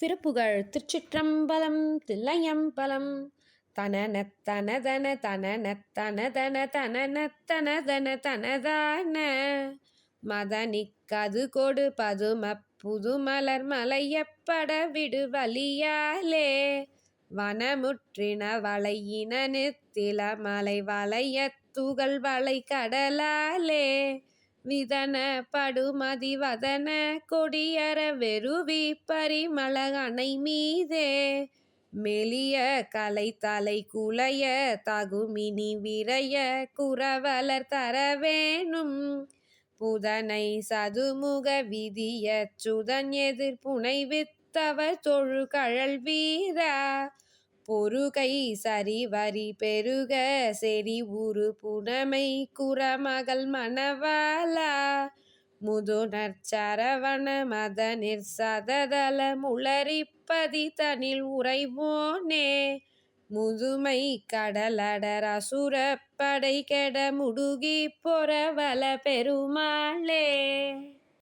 திருப்புகழ் திருச்சிற்றம்பலம் தில்லையம்பலம். தனன தனதன தனன தனதன தனன தனதன தனதான மதனிக்கது கொடு பதும புதுமலர் மலையப்பட விடு வலியாலே வனமுற்றின வளையின நித்தில மலை வளைய துகள் வளை கடலாலே விதன படுமதி வதன கொடியர வெறுவி பரிமள அணை மீதே மெலிய கலை தலை குலைய தகுமினி விரைய குறவலர் தரவேணும் புதனை சதுமுக விதிய சுதன் எதிர் புனைவித்தவர் தொழு கழல் வீரா பொருகை சரிவரி பெருக செறி உரு புனமை குறமகள் மணவாளா முதுநற் சரவண மதனிற் சததல முளரிப்பதி தனில் உறைவோனே முதுமை கடலடர் அசுரப் படை கெட முடுகி பொறவல பெருமாளே.